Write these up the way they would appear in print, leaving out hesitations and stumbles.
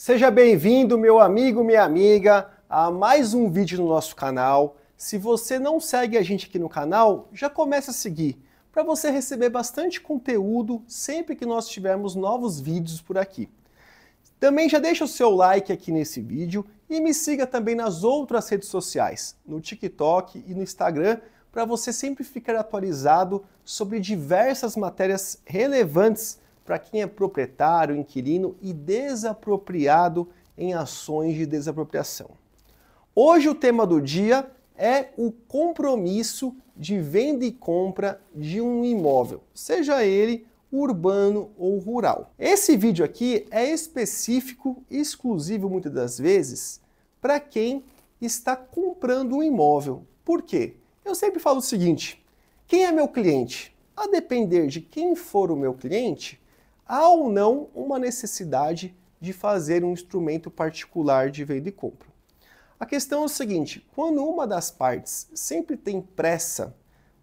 Seja bem-vindo, meu amigo, minha amiga, a mais um vídeo no nosso canal. Se você não segue a gente aqui no canal, já começa a seguir, para você receber bastante conteúdo sempre que nós tivermos novos vídeos por aqui. Também já deixa o seu like aqui nesse vídeo e me siga também nas outras redes sociais, no TikTok e no Instagram, para você sempre ficar atualizado sobre diversas matérias relevantes para quem é proprietário, inquilino e desapropriado em ações de desapropriação. Hoje o tema do dia é o compromisso de venda e compra de um imóvel, seja ele urbano ou rural. Esse vídeo aqui é específico e exclusivo muitas das vezes para quem está comprando um imóvel. Por quê? Eu sempre falo o seguinte: quem é meu cliente? A depender de quem for o meu cliente, há ou não uma necessidade de fazer um instrumento particular de venda e compra. A questão é o seguinte: quando uma das partes sempre tem pressa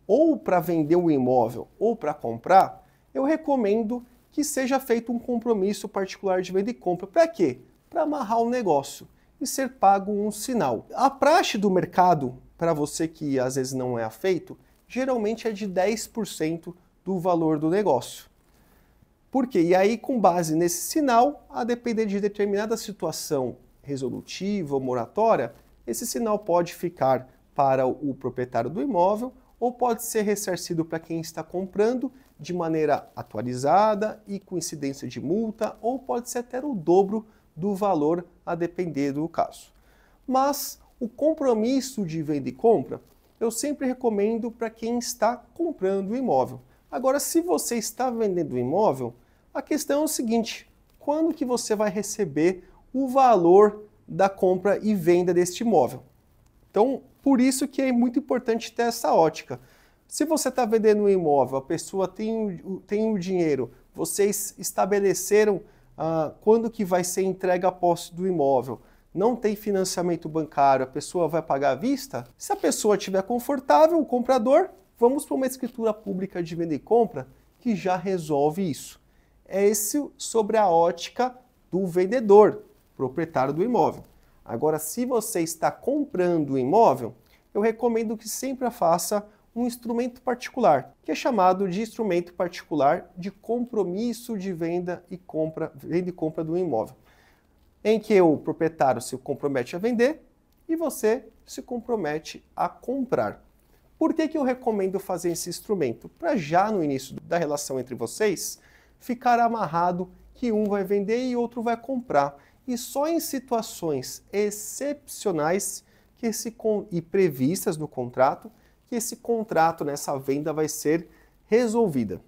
ou para vender o imóvel ou para comprar, eu recomendo que seja feito um compromisso particular de venda e compra. Para quê? Para amarrar o negócio e ser pago um sinal. A praxe do mercado, para você que às vezes não é afeito, geralmente é de 10% do valor do negócio. Por quê? E aí, com base nesse sinal, a depender de determinada situação resolutiva ou moratória, esse sinal pode ficar para o proprietário do imóvel ou pode ser ressarcido para quem está comprando de maneira atualizada e com incidência de multa, ou pode ser até o dobro do valor, a depender do caso. Mas o compromisso de venda e compra, eu sempre recomendo para quem está comprando o imóvel. Agora, se você está vendendo o imóvel, a questão é o seguinte: quando que você vai receber o valor da compra e venda deste imóvel? Então, por isso que é muito importante ter essa ótica. Se você está vendendo um imóvel, a pessoa tem o dinheiro, vocês estabeleceram quando que vai ser entregue a posse do imóvel, não tem financiamento bancário, a pessoa vai pagar à vista? Se a pessoa estiver confortável, o comprador, vamos para uma escritura pública de venda e compra que já resolve isso. É esse sobre a ótica do vendedor, proprietário do imóvel. Agora, se você está comprando o imóvel, eu recomendo que sempre faça um instrumento particular, que é chamado de instrumento particular de compromisso de venda e compra do imóvel, em que o proprietário se compromete a vender e você se compromete a comprar. Por que eu recomendo fazer esse instrumento? Para já no início da relação entre vocês, ficar amarrado que um vai vender e outro vai comprar. E só em situações excepcionais e previstas no contrato, que esse contrato, essa venda vai ser resolvida.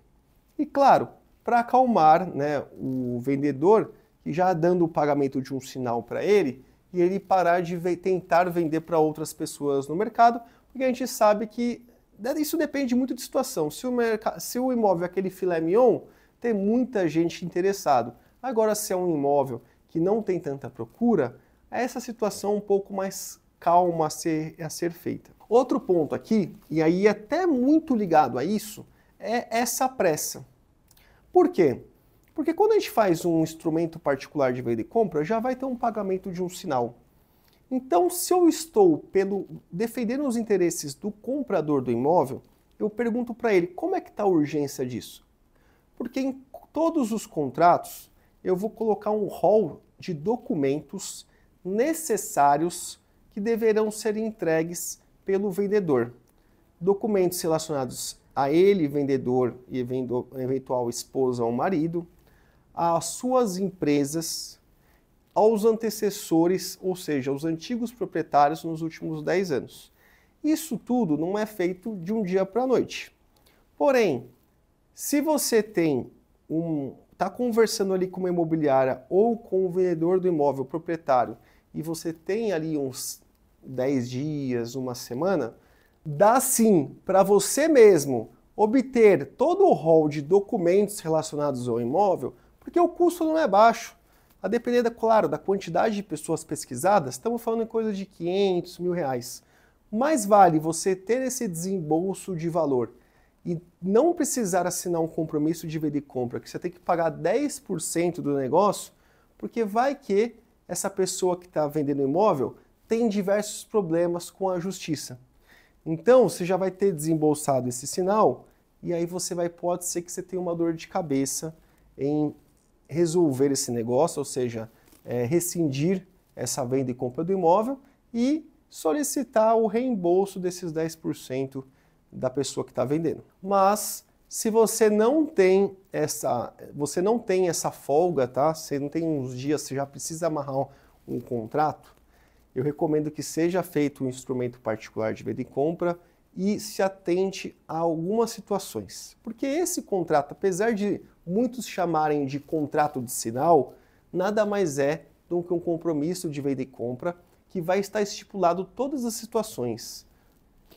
E claro, para acalmar o vendedor, que já dando o pagamento de um sinal para ele, e ele parar de tentar vender para outras pessoas no mercado, porque a gente sabe que isso depende muito de situação. Se o imóvel é aquele filé mignon, tem muita gente interessada. Agora, se é um imóvel que não tem tanta procura, essa situação é um pouco mais calma a ser feita. Outro ponto aqui, e aí até muito ligado a isso, é essa pressa. Por quê? Porque quando a gente faz um instrumento particular de venda e compra, já vai ter um pagamento de um sinal. Então, se eu estou defendendo os interesses do comprador do imóvel, eu pergunto para ele como é que está a urgência disso. Porque em todos os contratos, eu vou colocar um rol de documentos necessários que deverão ser entregues pelo vendedor. Documentos relacionados a ele, vendedor, e eventual esposa ou marido, às suas empresas, aos antecessores, ou seja, aos antigos proprietários nos últimos 10 anos. Isso tudo não é feito de um dia para a noite. Porém, se você está conversando ali com uma imobiliária ou com o vendedor do imóvel, proprietário, e você tem ali uns 10 dias, uma semana, dá sim para você mesmo obter todo o rol de documentos relacionados ao imóvel, porque o custo não é baixo. A depender, claro, da quantidade de pessoas pesquisadas, estamos falando em coisa de 500, R$1.000. Mais vale você ter esse desembolso de valor e não precisar assinar um compromisso de venda e compra, que você tem que pagar 10% do negócio, Porque vai que essa pessoa que está vendendo o imóvel tem diversos problemas com a justiça. Então, você já vai ter desembolsado esse sinal e aí pode ser que você tenha uma dor de cabeça em resolver esse negócio, ou seja, rescindir essa venda e compra do imóvel e solicitar o reembolso desses 10% da pessoa que está vendendo. Mas se você não tem essa folga, tá? Você não tem uns dias, você já precisa amarrar um contrato, eu recomendo que seja feito um instrumento particular de venda e compra e se atente a algumas situações. Porque esse contrato, apesar de muitos chamarem de contrato de sinal, nada mais é do que um compromisso de venda e compra que vai estar estipulado todas as situações.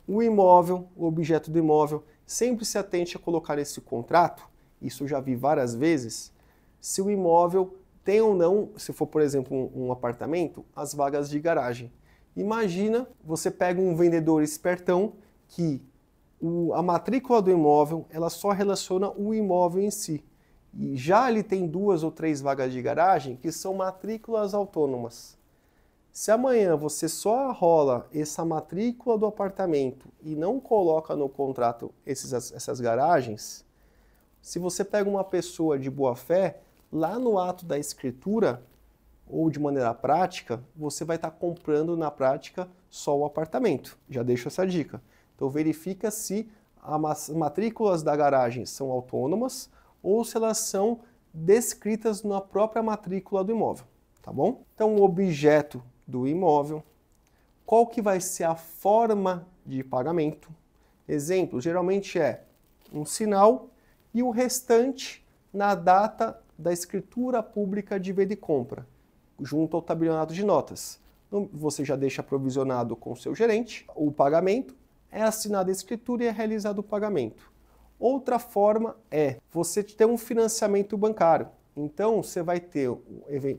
O imóvel, o objeto do imóvel, sempre se atente a colocar esse contrato, isso eu já vi várias vezes, se o imóvel tem ou não, se for, por exemplo, um apartamento, as vagas de garagem. Imagina, você pega um vendedor espertão que a matrícula do imóvel, ela só relaciona o imóvel em si. E já ele tem 2 ou 3 vagas de garagem que são matrículas autônomas. Se amanhã você só arrola essa matrícula do apartamento e não coloca no contrato essas garagens, se você pega uma pessoa de boa fé, lá no ato da escritura, ou de maneira prática, você vai estar comprando na prática só o apartamento. Já deixo essa dica. Então verifica se as matrículas da garagem são autônomas ou se elas são descritas na própria matrícula do imóvel, tá bom? Então o objeto do imóvel, qual que vai ser a forma de pagamento? Exemplo, geralmente é um sinal e o restante na data da escritura pública de venda e compra, junto ao tabelionato de notas. Então, você já deixa provisionado com o seu gerente o pagamento, é assinada a escritura e é realizado o pagamento. Outra forma é você ter um financiamento bancário. Então, você vai ter,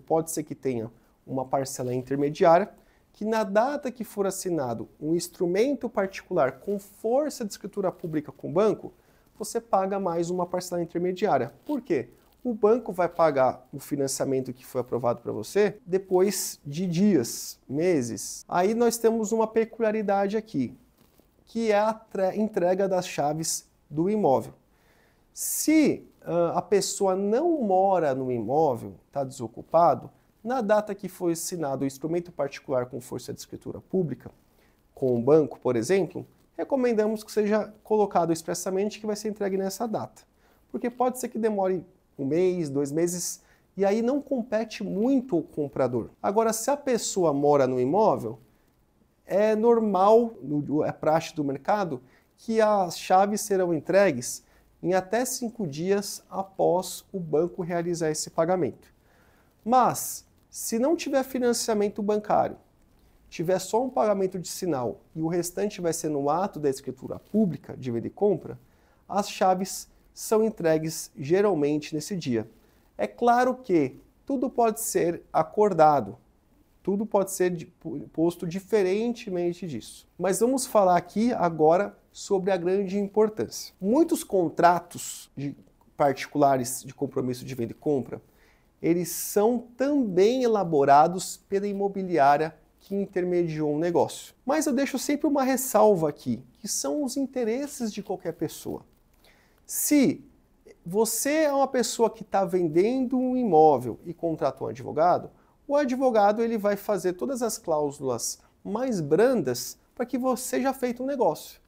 pode ser que tenha uma parcela intermediária, que na data que for assinado um instrumento particular com força de escritura pública com o banco, você paga mais uma parcela intermediária. Por quê? O banco vai pagar o financiamento que foi aprovado para você depois de dias, meses. Aí nós temos uma peculiaridade aqui, que é a entrega das chaves do imóvel. Se a pessoa não mora no imóvel, está desocupado, na data que foi assinado o instrumento particular com força de escritura pública, com o banco, por exemplo, recomendamos que seja colocado expressamente que vai ser entregue nessa data. Porque pode ser que demore 1 mês, 2 meses, e aí não compete muito o comprador. Agora, se a pessoa mora no imóvel, é normal, é praxe do mercado, que as chaves serão entregues em até 5 dias após o banco realizar esse pagamento. Mas, se não tiver financiamento bancário, tiver só um pagamento de sinal e o restante vai ser no ato da escritura pública de venda e compra, as chaves são entregues geralmente nesse dia. É claro que tudo pode ser acordado, tudo pode ser posto diferentemente disso. Mas vamos falar aqui agora sobre a grande importância. Muitos contratos particulares de compromisso de venda e compra, eles são também elaborados pela imobiliária que intermediou um negócio. Mas eu deixo sempre uma ressalva aqui, que são os interesses de qualquer pessoa. Se você é uma pessoa que está vendendo um imóvel e contrata um advogado, o advogado ele vai fazer todas as cláusulas mais brandas para que você já feito um negócio.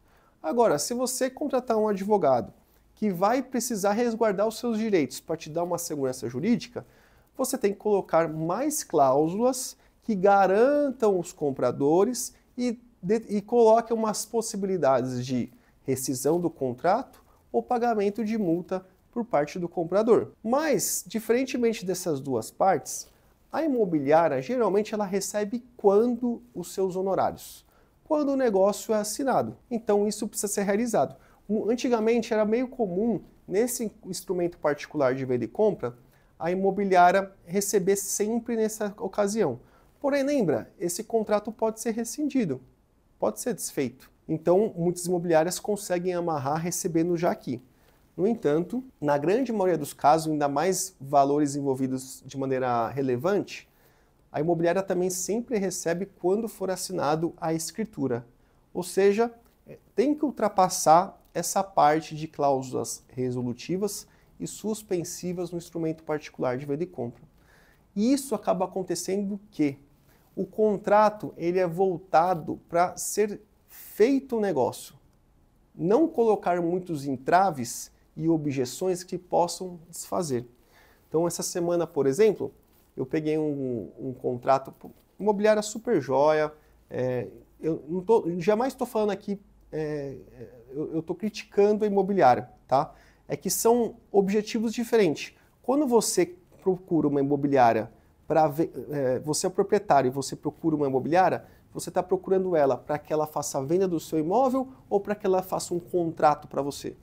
Agora, se você contratar um advogado que vai precisar resguardar os seus direitos para te dar uma segurança jurídica, você tem que colocar mais cláusulas que garantam os compradores e coloquem umas possibilidades de rescisão do contrato ou pagamento de multa por parte do comprador. Mas, diferentemente dessas duas partes, a imobiliária geralmente ela recebe quando os seus honorários, quando o negócio é assinado. Então isso precisa ser realizado. Antigamente era meio comum, nesse instrumento particular de venda e compra, a imobiliária receber sempre nessa ocasião. Porém, lembra, esse contrato pode ser rescindido, pode ser desfeito. Então, muitas imobiliárias conseguem amarrar recebendo já aqui. No entanto, na grande maioria dos casos, ainda mais valores envolvidos de maneira relevante, a imobiliária também sempre recebe quando for assinado a escritura. Ou seja, tem que ultrapassar essa parte de cláusulas resolutivas e suspensivas no instrumento particular de venda e compra. E isso acaba acontecendo que o contrato ele é voltado para ser feito o negócio, não colocar muitos entraves e objeções que possam desfazer. Então, essa semana, por exemplo, eu peguei um contrato imobiliária super joia. Jamais estou falando aqui, eu estou criticando a imobiliária, tá? É que são objetivos diferentes. Quando você procura uma imobiliária para você é proprietário e você procura uma imobiliária, você está procurando ela para que ela faça a venda do seu imóvel ou para que ela faça um contrato para você?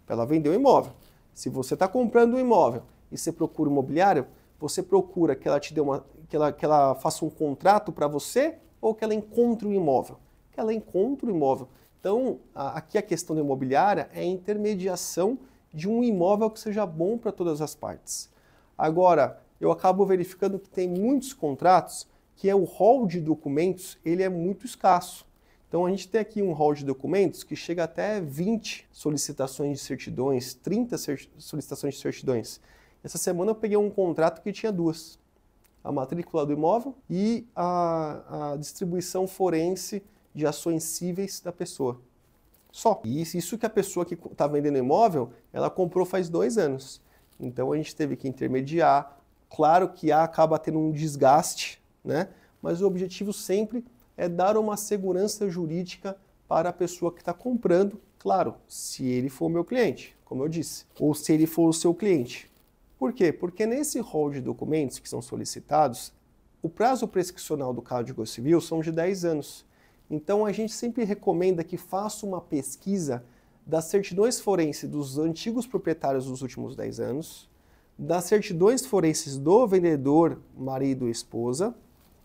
Para ela vender o imóvel. Se você está comprando um imóvel e você procura uma imobiliária, você procura que ela te dê que ela faça um contrato para você ou que ela encontre o imóvel? Que ela encontre o imóvel. Então, aqui a questão da imobiliária é a intermediação de um imóvel que seja bom para todas as partes. Agora, eu acabo verificando que tem muitos contratos que o rol de documentos ele é muito escasso. Então a gente tem aqui um rol de documentos que chega até 20 solicitações de certidões, 30 solicitações de certidões. Essa semana eu peguei um contrato que tinha 2. A matrícula do imóvel e a distribuição forense de ações cíveis da pessoa. Só. E isso que a pessoa que está vendendo imóvel, ela comprou faz 2 anos. Então a gente teve que intermediar. Claro que acaba tendo um desgaste, né? Mas o objetivo sempre é dar uma segurança jurídica para a pessoa que está comprando, claro, se ele for o meu cliente, como eu disse, ou se ele for o seu cliente. Por quê? Porque nesse rol de documentos que são solicitados, o prazo prescricional do Código Civil são de 10 anos. Então a gente sempre recomenda que faça uma pesquisa das certidões forenses dos antigos proprietários dos últimos 10 anos, das certidões forenses do vendedor, marido e esposa,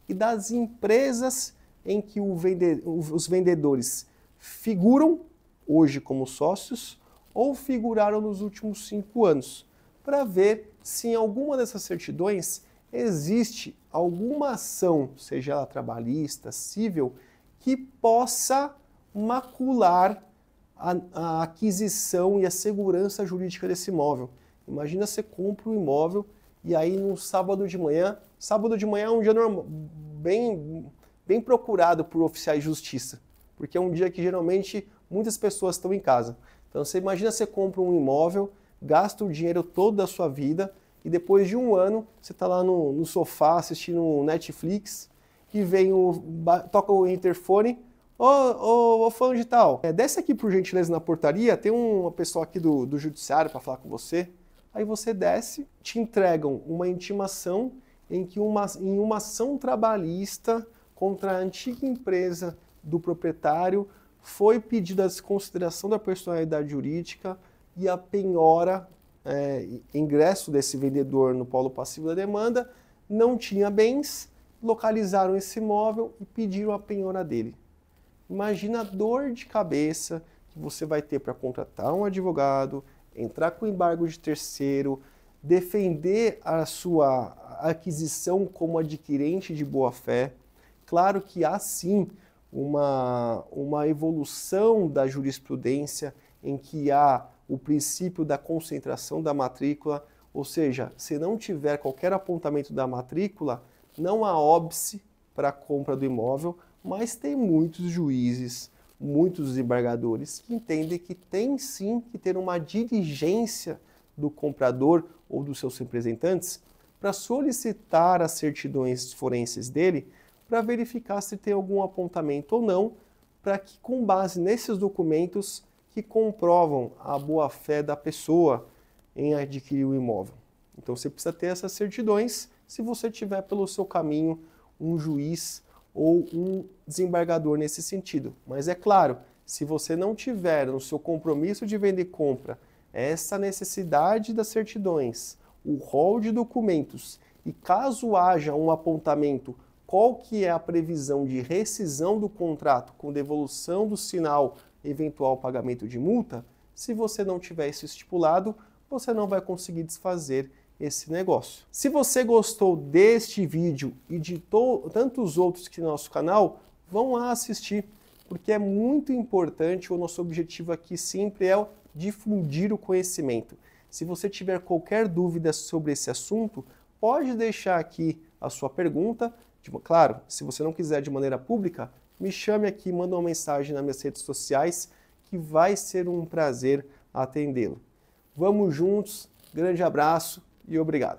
e das empresas em que os vendedores figuram hoje como sócios ou figuraram nos últimos 5 anos, para ver se em alguma dessas certidões existe alguma ação, seja ela trabalhista, civil, que possa macular a aquisição e a segurança jurídica desse imóvel. Imagina você compra um imóvel e aí no sábado de manhã é um dia bem procurado por oficiais de justiça, porque é um dia que geralmente muitas pessoas estão em casa. Então você imagina você compra um imóvel, gasta o dinheiro todo da sua vida e depois de 1 ano você está lá no sofá assistindo Netflix e toca o interfone, ô fulano de tal, desce aqui por gentileza na portaria, tem uma pessoa aqui do judiciário para falar com você. Aí você desce, te entregam uma intimação em uma ação trabalhista contra a antiga empresa do proprietário foi pedida a desconsideração da personalidade jurídica e a penhora, ingresso desse vendedor no polo passivo da demanda, não tinha bens, localizaram esse imóvel e pediram a penhora dele. Imagina a dor de cabeça que você vai ter para contratar um advogado, entrar com embargo de terceiro, defender a sua aquisição como adquirente de boa-fé. Claro que há sim uma evolução da jurisprudência em que há o princípio da concentração da matrícula, ou seja, se não tiver qualquer apontamento da matrícula, não há óbice para a compra do imóvel, mas tem muitos juízes, muitos desembargadores que entendem que tem sim que ter uma diligência do comprador ou dos seus representantes para solicitar as certidões forenses dele para verificar se tem algum apontamento ou não, para que com base nesses documentos que comprovam a boa-fé da pessoa em adquirir o imóvel. Então você precisa ter essas certidões se você tiver pelo seu caminho um juiz ou um desembargador nesse sentido. Mas é claro, se você não tiver no seu compromisso de venda e compra essa necessidade das certidões, o rol de documentos, e caso haja um apontamento, qual que é a previsão de rescisão do contrato com devolução do sinal, eventual pagamento de multa, Se você não tiver isso estipulado, você não vai conseguir desfazer esse negócio. Se você gostou deste vídeo e de tantos outros que no nosso canal, vão lá assistir, porque é muito importante. O nosso objetivo aqui sempre é difundir o conhecimento. Se você tiver qualquer dúvida sobre esse assunto, pode deixar aqui a sua pergunta. Claro, se você não quiser de maneira pública, me chame aqui, manda uma mensagem nas minhas redes sociais, que vai ser um prazer atendê-lo. Vamos juntos, grande abraço e obrigado.